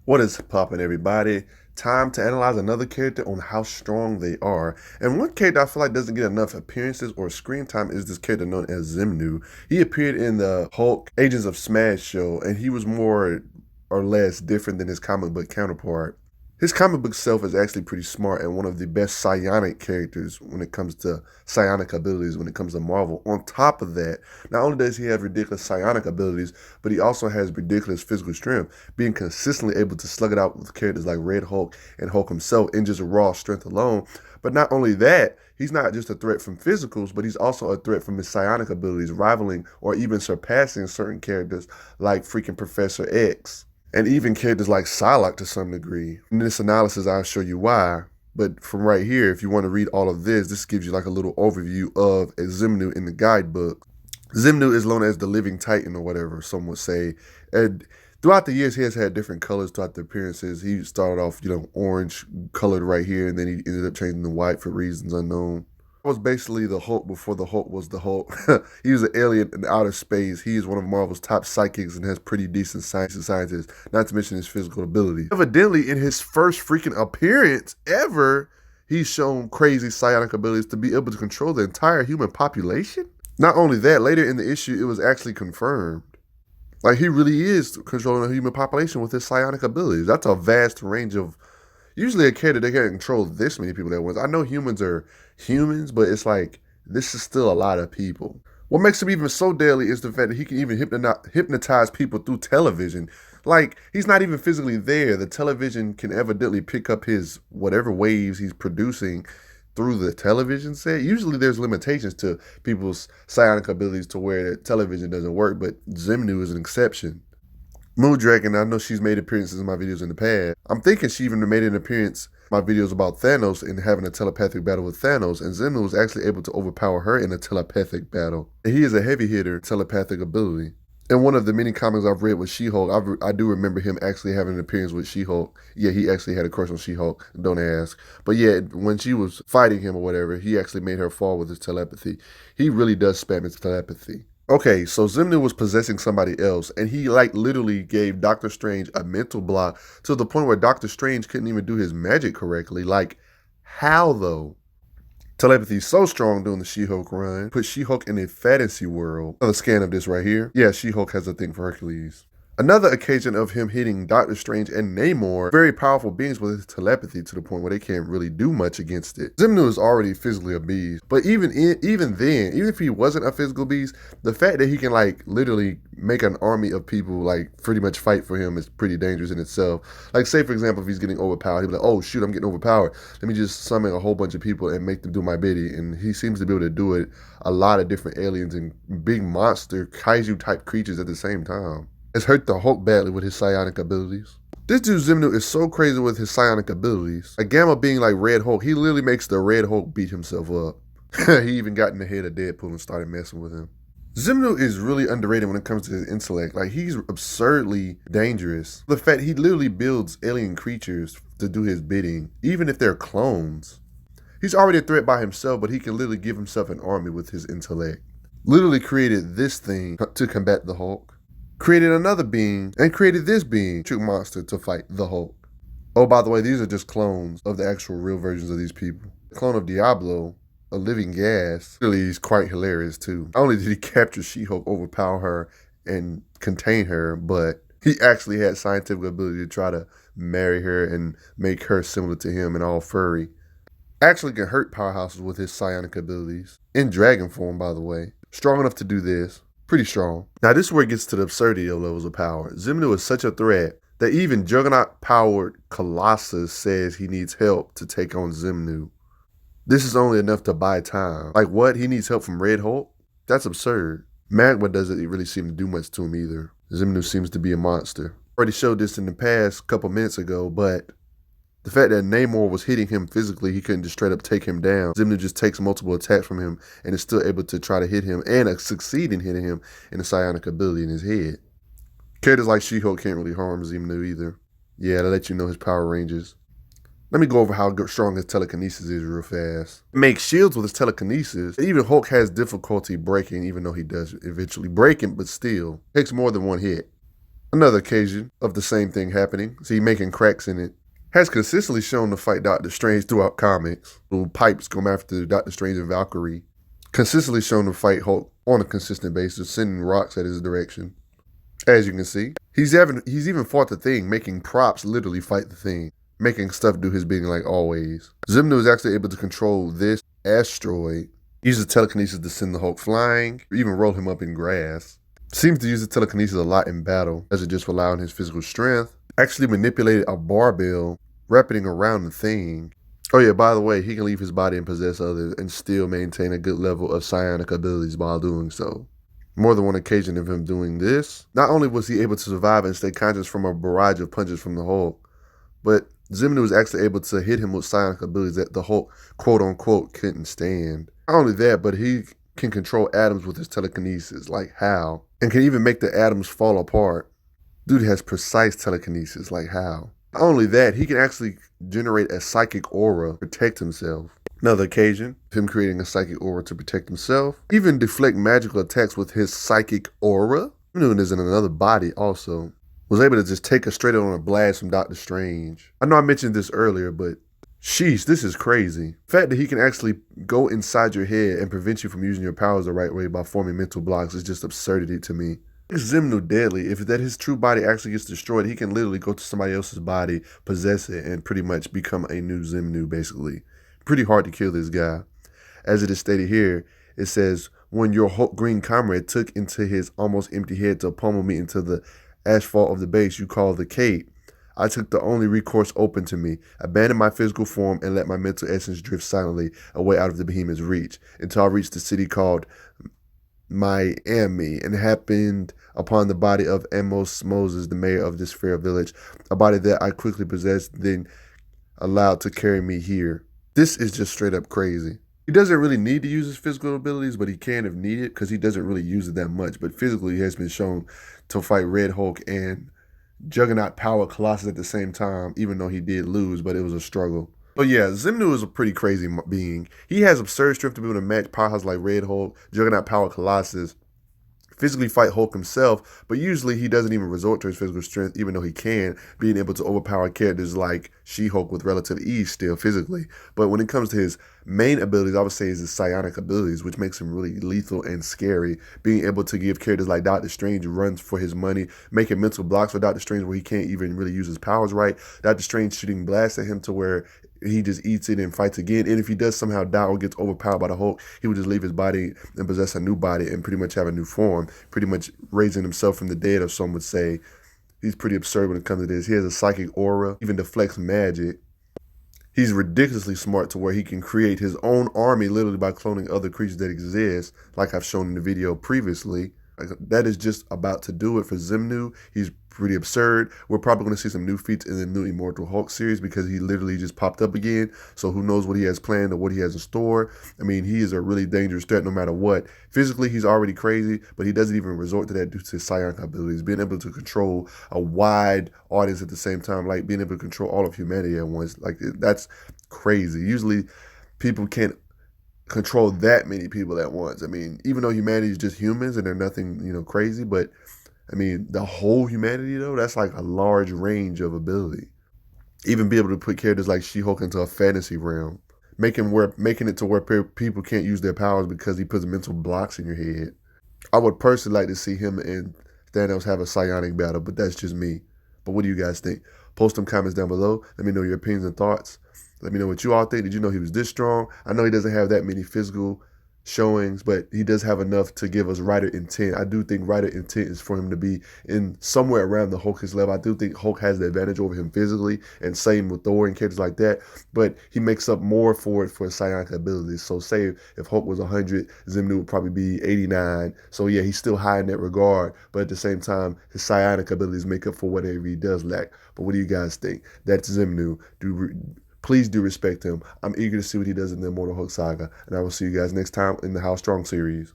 What is poppin', everybody? Time to analyze another character on how strong they are. And one character I feel like doesn't get enough appearances or screen time is this character known as Xemnu. He appeared in the Hulk Agents of Smash show, and he was more or less different than his comic book counterpart. His comic book self is actually pretty smart and one of the best psionic characters when it comes to psionic abilities when it comes to Marvel. On top of that, not only does he have ridiculous psionic abilities, but he also has ridiculous physical strength, being consistently able to slug it out with characters like Red Hulk and Hulk himself in just raw strength alone. But not only that, he's not just a threat from physicals, but he's also a threat from his psionic abilities, rivaling or even surpassing certain characters like freaking Professor X and even characters like Psylocke to some degree. In this analysis, I'll show you why. But from right here, if you want to read all of this gives you like a little overview of Xemnu in the guidebook. Xemnu is known as the Living Titan or whatever some would say. And throughout the years, he has had different colors throughout the appearances. He started off, orange colored right here, and then he ended up changing to white for reasons unknown. Was basically the Hulk before the Hulk was the Hulk. He was an alien in outer space. He is one of Marvel's top psychics and has pretty decent scientists, not to mention his physical ability. Evidently, in his first freaking appearance ever, he's shown crazy psionic abilities to be able to control the entire human population. Not only that, later in the issue, it was actually confirmed. Like, he really is controlling the human population with his psionic abilities. That's a vast range of... Usually a character, they can't control this many people at once. I know humans are humans, but it's like, this is still a lot of people. What makes him even so deadly is the fact that he can even hypnotize people through television. Like, he's not even physically there. The television can evidently pick up his whatever waves he's producing through the television set. Usually there's limitations to people's psionic abilities to where television doesn't work, but Xemnu is an exception. Moondragon, I know she's made appearances in my videos in the past. I'm thinking she even made an appearance in my videos about Thanos and having a telepathic battle with Thanos, and Xemnu was actually able to overpower her in a telepathic battle. And he is a heavy hitter, telepathic ability. In one of the many comics I've read with She-Hulk, I do remember him actually having an appearance with She-Hulk. Yeah, he actually had a crush on She-Hulk, don't ask. But yeah, when she was fighting him or whatever, he actually made her fall with his telepathy. He really does spam his telepathy. Okay, so Xemnu was possessing somebody else, and he like literally gave Doctor Strange a mental block to the point where Doctor Strange couldn't even do his magic correctly. Like, how though? Telepathy is so strong during the She-Hulk run, put She-Hulk in a fantasy world. Another scan of this right here. Yeah, She-Hulk has a thing for Hercules. Another occasion of him hitting Doctor Strange and Namor, very powerful beings with his telepathy to the point where they can't really do much against it. Xemnu is already physically a beast, but even then, even if he wasn't a physical beast, the fact that he can like literally make an army of people like pretty much fight for him is pretty dangerous in itself. Like say for example, if he's getting overpowered, he'll be like, oh shoot, I'm getting overpowered. Let me just summon a whole bunch of people and make them do my bidding. And he seems to be able to do it a lot of different aliens and big monster kaiju type creatures at the same time. Has hurt the Hulk badly with his psionic abilities. This dude Xemnu is so crazy with his psionic abilities. Like Gamma being like Red Hulk, he literally makes the Red Hulk beat himself up. He even got in the head of Deadpool and started messing with him. Xemnu is really underrated when it comes to his intellect. Like he's absurdly dangerous. The fact he literally builds alien creatures to do his bidding, even if they're clones. He's already a threat by himself, but he can literally give himself an army with his intellect. Literally created this thing to combat the Hulk. Created another being, and created this being, true monster, to fight the Hulk. Oh, by the way, these are just clones of the actual real versions of these people. The clone of Diablo, a living gas, really is quite hilarious too. Not only did he capture She-Hulk, overpower her, and contain her, but he actually had scientific ability to try to marry her and make her similar to him and all furry. Actually can hurt powerhouses with his psionic abilities. In dragon form, by the way. Strong enough to do this. Pretty strong. Now this is where it gets to the absurdity of levels of power. Xemnu is such a threat that even Juggernaut-powered Colossus says he needs help to take on Xemnu. This is only enough to buy time. Like what? He needs help from Red Hulk? That's absurd. Magma doesn't really seem to do much to him either. Xemnu seems to be a monster. Already showed this in the past couple minutes ago, but the fact that Namor was hitting him physically, he couldn't just straight up take him down. Xemnu just takes multiple attacks from him and is still able to try to hit him and succeed in hitting him in the psionic ability in his head. Characters like She-Hulk can't really harm Xemnu either. Yeah, to let you know his power ranges. Let me go over how strong his telekinesis is real fast. Makes shields with his telekinesis. Even Hulk has difficulty breaking, even though he does eventually break him, but still. Takes more than one hit. Another occasion of the same thing happening, see making cracks in it, has consistently shown to fight Doctor Strange throughout comics. Little pipes come after Doctor Strange and Valkyrie. Consistently shown to fight Hulk on a consistent basis, sending rocks at his direction. As you can see, he's even fought the Thing, making props literally fight the Thing, making stuff do his bidding like always. Xemnu is actually able to control this asteroid, uses telekinesis to send the Hulk flying, or even roll him up in grass. Seems to use the telekinesis a lot in battle, as it just rely on his physical strength. Actually manipulated a barbell, wrapping it around the Thing. Oh yeah, by the way, he can leave his body and possess others and still maintain a good level of psionic abilities while doing so. More than one occasion of him doing this. Not only was he able to survive and stay conscious from a barrage of punches from the Hulk, but Xemnu was actually able to hit him with psionic abilities that the Hulk, quote unquote, couldn't stand. Not only that, but he can control atoms with his telekinesis, like how, and can even make the atoms fall apart. Dude has precise telekinesis, like how. Not only that, he can actually generate a psychic aura to protect himself. Another occasion, him creating a psychic aura to protect himself. Even deflect magical attacks with his psychic aura. Xemnu is in another body also. Was able to just take a straight on a blast from Doctor Strange. I know I mentioned this earlier, but sheesh, this is crazy. The fact that he can actually go inside your head and prevent you from using your powers the right way by forming mental blocks is just absurdity to me. Makes Xemnu deadly. If that his true body actually gets destroyed, he can literally go to somebody else's body, possess it, and pretty much become a new Xemnu, basically. Pretty hard to kill this guy. As it is stated here, it says, when your Hulk green comrade took into his almost empty head to pummel me into the asphalt of the base you call the Cape, I took the only recourse open to me, abandoned my physical form, and let my mental essence drift silently away out of the behemoth's reach, until I reached the city called Miami, and happened upon the body of Amos Moses, the mayor of this fair village, a body that I quickly possessed, then allowed to carry me here. This is just straight up crazy. He doesn't really need to use his physical abilities, but he can if needed, because he doesn't really use it that much. But physically, he has been shown to fight Red Hulk and Juggernaut Power Colossus at the same time, even though he did lose, but it was a struggle. But yeah, Xemnu is a pretty crazy being. He has absurd strength to be able to match powerhouses like Red Hulk, Juggernaut Power Colossus, physically fight Hulk himself, but usually he doesn't even resort to his physical strength, even though he can, being able to overpower characters like She-Hulk with relative ease still physically. But when it comes to his main abilities, I would say is his psionic abilities, which makes him really lethal and scary, being able to give characters like Doctor Strange runs for his money, making mental blocks for Doctor Strange where he can't even really use his powers right, Doctor Strange shooting blasts at him to where he just eats it and fights again. And if he does somehow die or gets overpowered by the Hulk, he would just leave his body and possess a new body and pretty much have a new form, pretty much raising himself from the dead, or some would say. He's pretty absurd when it comes to this. He has a psychic aura, even deflects magic. He's ridiculously smart to where he can create his own army literally by cloning other creatures that exist, like I've shown in the video previously. That is just about to do it for Xemnu. He's pretty absurd. We're probably going to see some new feats in the new Immortal Hulk series because he literally just popped up again. So who knows what he has planned or what he has in store. I mean, he is a really dangerous threat no matter what. Physically, he's already crazy, but he doesn't even resort to that due to his psionic abilities. Being able to control a wide audience at the same time, like being able to control all of humanity at once, like that's crazy. Usually, people can't control that many people at once. I mean, even though humanity is just humans and they're nothing, crazy, but I mean, the whole humanity though, that's like a large range of ability. Even be able to put characters like She-Hulk into a fantasy realm, making it to where people can't use their powers because he puts mental blocks in your head. I would personally like to see him and Thanos have a psionic battle, but that's just me. But what do you guys think? Post them comments down below. Let me know your opinions and thoughts. Let me know what you all think. Did you know he was this strong? I know he doesn't have that many physical showings, but he does have enough to give us writer intent. I do think writer intent is for him to be in somewhere around the Hulk's level. I do think Hulk has the advantage over him physically, and same with Thor and characters like that, but he makes up more for it for his psionic abilities. So say if Hulk was 100, Xemnu would probably be 89. So yeah, he's still high in that regard, but at the same time, his psionic abilities make up for whatever he does lack. But what do you guys think? That's Xemnu. Please do respect him. I'm eager to see what he does in the Immortal Hulk saga. And I will see you guys next time in the How Strong series.